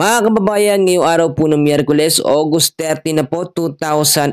Mga kababayan, ngayong araw po ng Miyerkules, August 30 na po, 2025,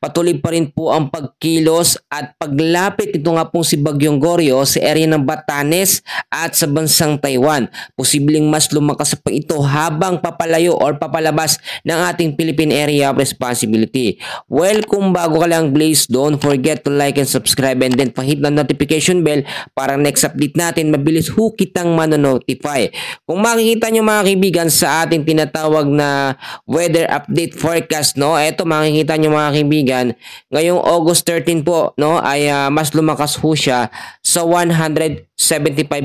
patuloy pa rin po ang pagkilos at paglapit ito nga pong si Bagyong Goryo sa area ng Batanes at sa bansang Taiwan. Posibleng mas lumakas pa ito habang papalayo or papalabas ng ating Philippine Area of Responsibility. Well, kung bago ka lang, please don't forget to like and subscribe and then pahit na notification bell para next update natin mabilis kitang manonotify. Kung makikita nyo mga kaibigan sa ating tinatawag na weather update forecast, no, eto makikita nyo mga kaibigan, ngayong August 13 po, no, ay mas lumakas ho siya sa 175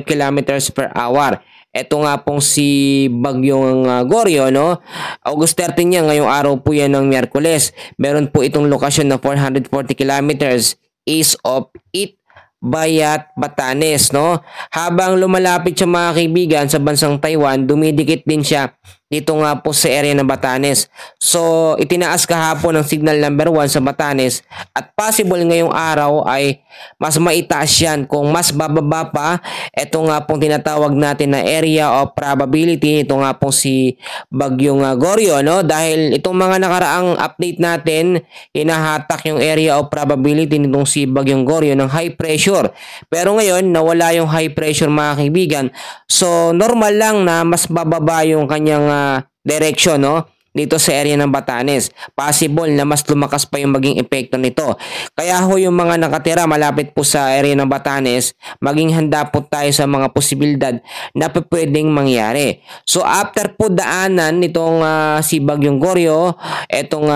kilometers per hour. Ito nga pong si Bagyong Goryo, no? August 13 niya, ngayong araw po yan ng Miyerkules. Meron po itong lokasyon na 440 kilometers east of it, Bayat, Batanes, no? Habang lumalapit siya mga kaibigan sa bansang Taiwan, dumidikit din siya dito nga po sa area ng Batanes. So, itinaas kahapon ng signal number 1 sa Batanes at possible ngayong araw ay mas maitaas yan. Kung mas bababa pa, ito nga pong tinatawag natin na area of probability. Ito nga po si Bagyong Goryo, no? Dahil itong mga nakaraang update natin, hinahatak yung area of probability nitong si Bagyong Goryo ng high pressure. Pero ngayon, nawala yung high pressure mga kaibigan. So, normal lang na mas bababa yung kanyang direction, no, dito sa area ng Batanes. Possible na mas lumakas pa yung maging epekto nito. Kaya ho yung mga nakatira malapit po sa area ng Batanes, maging handa po tayo sa mga posibilidad na pwedeng mangyari. So after po daanan nitong si Bagyong Goryo, etong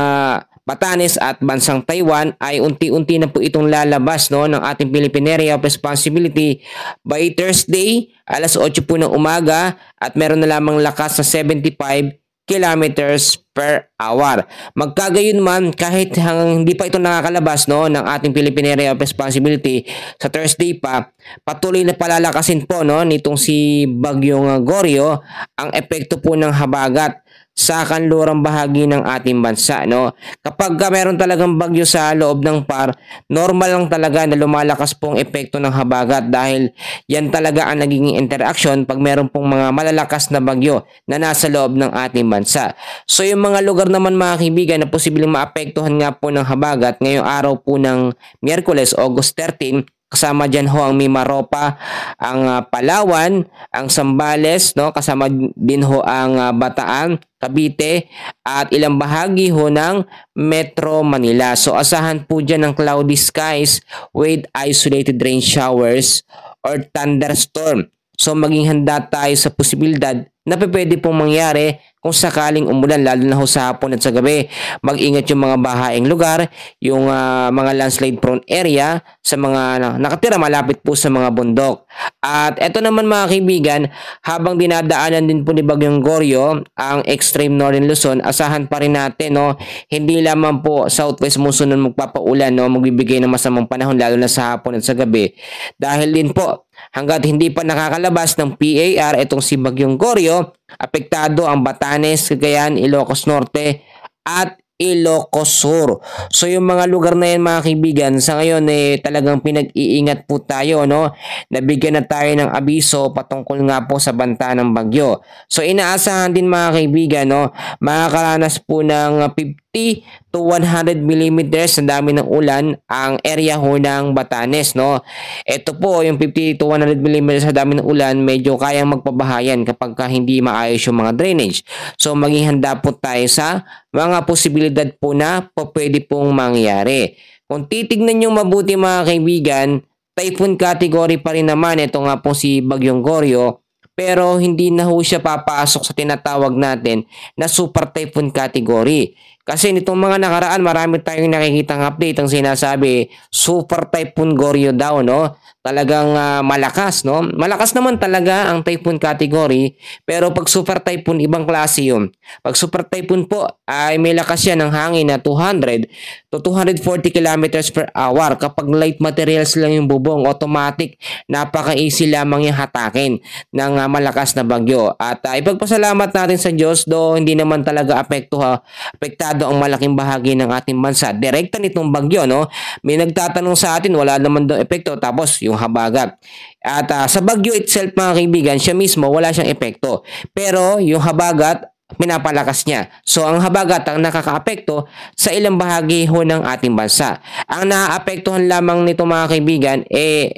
Batanes at bansang Taiwan ay unti-unti na po itong lalabas, no, ng ating Philippine Area of Responsibility by Thursday, alas 8 po ng umaga at meron na lamang lakas na 75 kilometers per hour. Magkagayon man, kahit hindi pa ito nakakalabas, no, ng ating Philippine Area of Responsibility sa Thursday pa, patuloy na palalakasin po, no, nitong si Bagyong Goryo ang epekto po ng habagat sa kanlurang bahagi ng ating bansa, no. Kapag meron talagang bagyo sa loob ng PAR, normal lang talaga na lumalakas pong epekto ng habagat dahil yan talaga ang naging interaction pag meron pong mga malalakas na bagyo na nasa loob ng ating bansa. So yung mga lugar naman mga kaibigan na posibleng maapektuhan nga po ng habagat ngayong araw po ng Miyerkules, August 13, kasama dyan ho ang Mimaropa, ang Palawan, ang Zambales, no? Kasama din ho ang Bataan, Cavite, at ilang bahagi ho ng Metro Manila. So asahan po dyan ng cloudy skies with isolated rain showers or thunderstorm. So maging handa tayo sa posibilidad na pwede pong mangyari kung sakaling umulan, lalo na ho sa hapon at sa gabi. Mag-ingat yung mga bahaing lugar, yung mga landslide prone area, sa mga nakatira malapit po sa mga bundok. At eto naman mga kaibigan, habang dinadaanan din po ni Bagyong Goryo ang extreme northern Luzon, asahan pa rin natin, no, hindi lamang po southwest monsoon magpapaulan, no, magbibigay ng masamang panahon lalo na sa hapon at sa gabi. Dahil din po, hanggat hindi pa nakakalabas ng PAR itong si Bagyong Goryo, apektado ang Batanes, Cagayan, Ilocos Norte at Ilocos Sur. So yung mga lugar na yan mga kaibigan, sa ngayon talagang pinag-iingat po tayo, no? Nabigyan na tayo ng abiso patungkol nga po sa banta ng bagyo. So inaasahan din mga kaibigan, no, makakaranas po ng 50 to 100 millimeters na dami ng ulan ang area ho ng Batanes, no. Ito po yung 50 to 100 millimeters na dami ng ulan, medyo kayang magpabahayan kapag hindi maayos yung mga drainage. So maging handa po tayo sa mga posibilidad po na pwede pong mangyari. Kung titignan nyo mabuti mga kaibigan, typhoon category pa rin naman ito nga po si Bagyong Goryo, pero hindi na ho siya papasok sa tinatawag natin na super typhoon category. Kasi nitong mga nakaraan, marami tayong nakikitang update ang sinasabi, super typhoon Goryo daw, no? Talagang malakas, no? Malakas naman talaga ang typhoon category, pero pag super typhoon, ibang klase yun. Pag super typhoon po, ay may lakas yan ng hangin na 200 to 240 kilometers per hour. Kapag light materials lang yung bubong, automatic, napaka-easy lamang yung hatakin ng malakas na bagyo. At ipagpasalamat natin sa Diyos, do hindi naman talaga apektado apektado ang malaking bahagi ng ating bansa. Direkta nitong bagyo, no? May nagtatanong sa atin, wala naman daw epekto, tapos yung habagat. At sa bagyo itself mga kaibigan, siya mismo wala siyang epekto. Pero yung habagat, pinapalakas niya. So ang habagat ang nakakaapekto sa ilang bahagi ho ng ating bansa. Ang naaapektuhan lamang nito mga kaibigan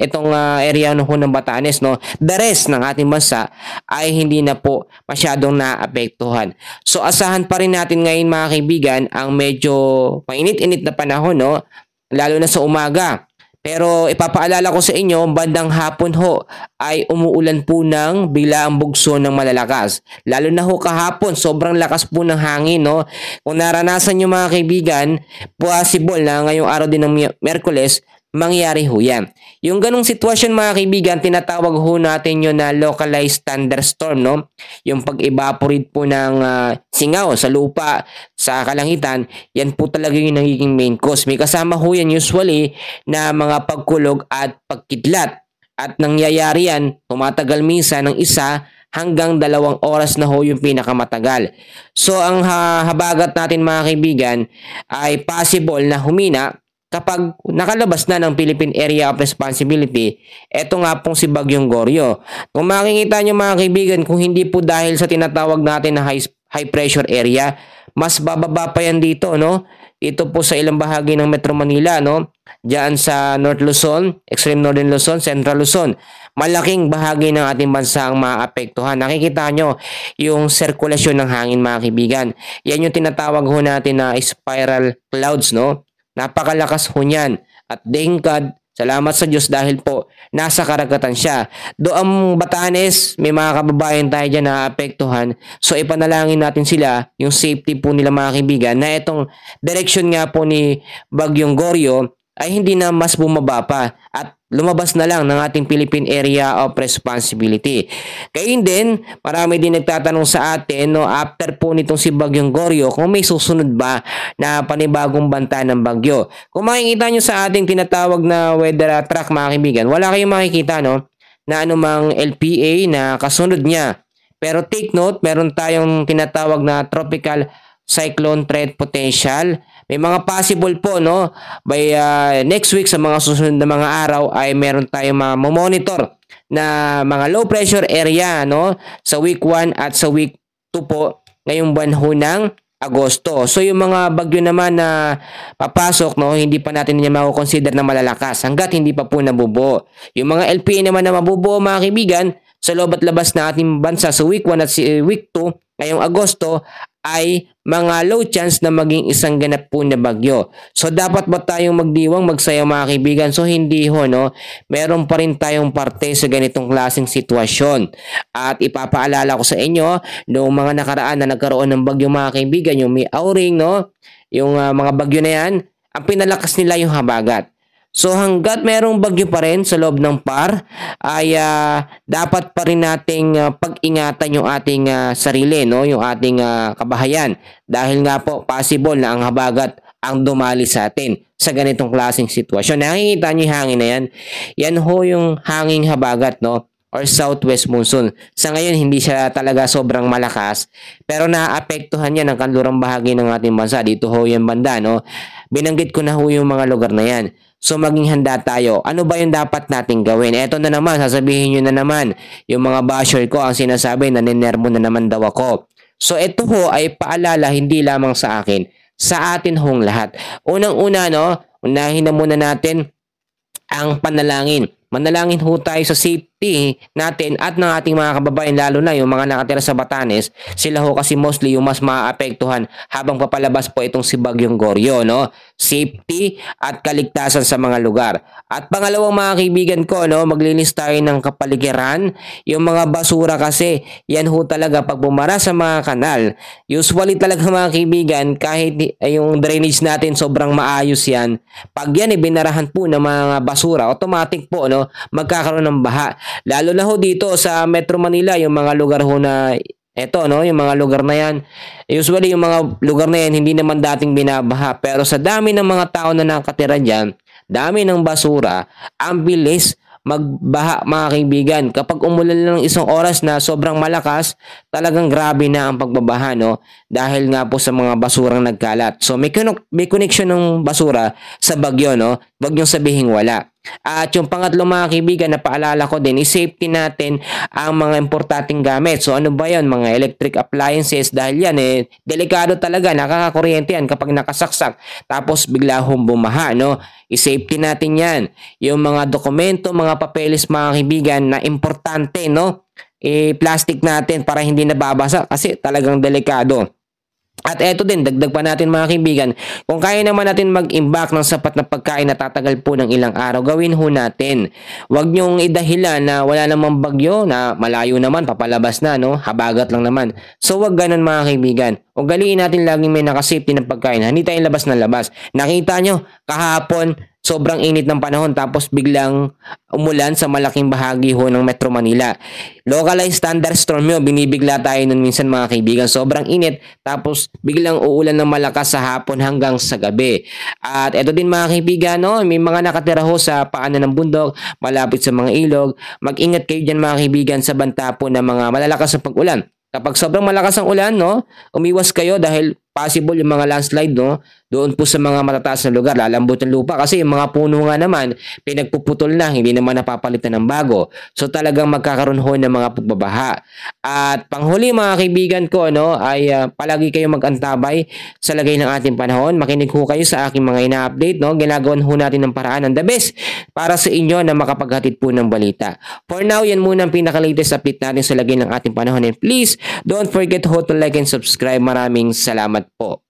itong area ho ng Batanes, no. The rest ng ating bansa ay hindi na po masyadong naapektuhan. So asahan pa rin natin ngayon mga kaibigan ang medyo mainit-init na panahon, no, lalo na sa umaga. Pero ipapaalala ko sa inyo, bandang hapon ho ay umuulan po ng biglaang bugso ng malalakas. Lalo na ho kahapon, sobrang lakas po ng hangin, no? Kung naranasan nyo mga kaibigan, possible na ngayong araw din ng Miyerkules, mangyari ho yan. Yung ganong sitwasyon mga kaibigan, tinatawag ho natin yun na localized thunderstorm, no? Yung pag-evaporate po ng singaw sa lupa, sa kalangitan, yan po talaga yung nagiging main cause. May kasama ho yan usually na mga pagkulog at pagkidlat. At nangyayari yan, tumatagal minsan ng 1 hanggang 2 oras na ho yung pinakamatagal. So ang habagat natin mga kaibigan ay possible na humina kapag nakalabas na ng Philippine Area of Responsibility. Ito nga pong si Bagyong Goryo. Kung makikita nyo mga kaibigan, kung hindi po dahil sa tinatawag natin na high pressure area, mas bababa pa yan dito, no? Dito po sa ilang bahagi ng Metro Manila, no? Diyan sa North Luzon, Extreme Northern Luzon, Central Luzon. Malaking bahagi ng ating bansa ang maapektuhan. Nakikita nyo yung sirkulasyon ng hangin mga kaibigan. Yan yung tinatawag ho natin na spiral clouds, no? Napakalakas ho niyan. At thank God, salamat sa Diyos dahil po nasa karagatan siya. Do ang Batanes, may mga kababayan tayo dyan na apektuhan. So ipanalangin natin sila, yung safety po nila mga kaibigan, na itong direction nga po ni Bagyong Goryo ay hindi na mas bumaba pa at lumabas na lang ng ating Philippine Area of Responsibility. Kaya din, marami din nagtatanong sa atin, no, after po nitong si Bagyong Goryo, kung may susunod ba na panibagong banta ng bagyo. Kung makikita nyo sa ating tinatawag na weather track mga kaibigan, wala kayong makikita, no, na anumang LPA na kasunod niya. Pero take note, meron tayong tinatawag na tropical cyclone threat potential. May mga possible po, no, by next week sa mga susunod na mga araw ay meron tayong monitor na mga low pressure area, no, sa week 1 at sa week 2 po ngayong buwan ho ng Agosto. So yung mga bagyo naman na papasok, no, hindi pa natin niya mako-consider na malalakas hangga't hindi pa po nabubuo. Yung mga LPA naman na mabubuo mga kaibigan sa loob at labas na ating bansa sa week 1 at week 2 ngayong Agosto ay mga low chance na maging isang ganap po na bagyo. So dapat ba tayong magdiwang, magsayaw mga kaibigan? So hindi ho, no? Meron pa rin tayong parte sa ganitong klaseng sitwasyon. At ipapaalala ko sa inyo, noong mga nakaraan na nagkaroon ng bagyo mga kaibigan, yung may Auring, no? Yung mga bagyo na yan, ang pinalakas nila yung habagat. So hanggat merong bagyo pa rin sa loob ng PAR ay dapat pa rin nating pag-ingatan yung ating sarili, no, yung ating kabahayan, dahil nga po possible na ang habagat ang dumali sa atin sa ganitong klaseng sitwasyon. Nakikita niyo yung hangin na yan? Yan ho yung hanging habagat, no, or southwest monsoon. Sa ngayon hindi siya talaga sobrang malakas, pero naapektuhan yan ang kanlurang bahagi ng ating bansa. Dito ho yung banda, no. Binanggit ko na ho yung mga lugar na yan. So maging handa tayo. Ano ba yung dapat nating gawin? Eto na naman, sasabihin nyo na naman, yung mga basher ko ang sinasabi na ninermo na naman daw ako. So ito ho ay paalala hindi lamang sa akin, sa atin hong lahat. Unang-una, no, unahin na muna natin ang panalangin. Manalangin ho tayo sa safety natin at ng ating mga kababayan, lalo na yung mga nakatira sa Batanes. Sila ho kasi mostly yung mas maapektuhan habang papalabas po itong si Bagyong Goryo, no? Safety at kaligtasan sa mga lugar. At pangalawang mga kaibigan ko, no, maglinis tayo ng kapaligiran. Yung mga basura kasi, yan ho talaga pag bumara sa mga kanal. Usually talaga mga kaibigan, kahit yung drainage natin sobrang maayos yan, pag yan ibinarahan po ng mga basura, automatic po, no, magkakaroon ng baha. Lalo na ho dito sa Metro Manila, yung mga lugar ho na eto, no, yung mga lugar na yan, usually yung mga lugar na yan hindi naman dating binabaha, pero sa dami ng mga tao na nakatira dyan, dami ng basura, ang bilis magbaha mga kaibigan. Kapag umulan lang ng isang oras na sobrang malakas, talagang grabe na ang pagbabaha, no? Dahil nga po sa mga basurang nagkalat. So may connection ng basura sa bagyo, no? Wag niyong sabihin wala. At yung pangatlo mga kaibigan na paalala ko din, i-safety natin ang mga importanteng gamit. So ano ba yan? Mga electric appliances, dahil yan delikado talaga, nakakakuryente yan kapag nakasaksak tapos bigla bumaha, no? I-safety natin yan. Yung mga dokumento, mga papeles mga kaibigan na importante, no? I-plastic natin para hindi nababasa kasi talagang delikado. At eto din, dagdag pa natin mga kaibigan, kung kaya naman natin mag-imbak ng sapat na pagkain na tatagal po ng ilang araw, gawin ho natin. Huwag niyong idahilan na wala namang bagyo, na malayo naman, papalabas na, no? Habagat lang naman. So wag ganun mga kaibigan. Ugaliin natin laging may nakasafety ng pagkain. Hindi tayong labas na labas. Nakita nyo, kahapon, sobrang init ng panahon tapos biglang umulan sa malaking bahagi ho ng Metro Manila. Localized thunderstorm yun, binibigla tayo nun minsan mga kaibigan. Sobrang init tapos biglang uulan ng malakas sa hapon hanggang sa gabi. At eto din mga kaibigan, no, may mga nakatira ho sa paanan ng bundok, malapit sa mga ilog. Mag-ingat kayo dyan mga kaibigan sa banta po ng mga malalakas na pag-ulan. Kapag sobrang malakas ang ulan, no, umiwas kayo dahil possible yung mga landslide, no, doon po sa mga matataas na lugar, lalambot ng lupa kasi yung mga puno nga naman, pinagpuputol na, hindi naman napapalitan ng bago. So talagang magkakaroon ho ng mga pagbabaha. At panghuli mga kaibigan ko, no, ay palagi kayo mag-antabay sa lagay ng ating panahon. Makinig ho kayo sa aking mga ina-update, no, ginagawan ho natin ng paraan ng the best para sa inyo na makapaghatid po ng balita. For now, yan muna ang pinaka-latest update natin sa lagay ng ating panahon. And please, don't forget ho to like and subscribe. Maraming salamat po.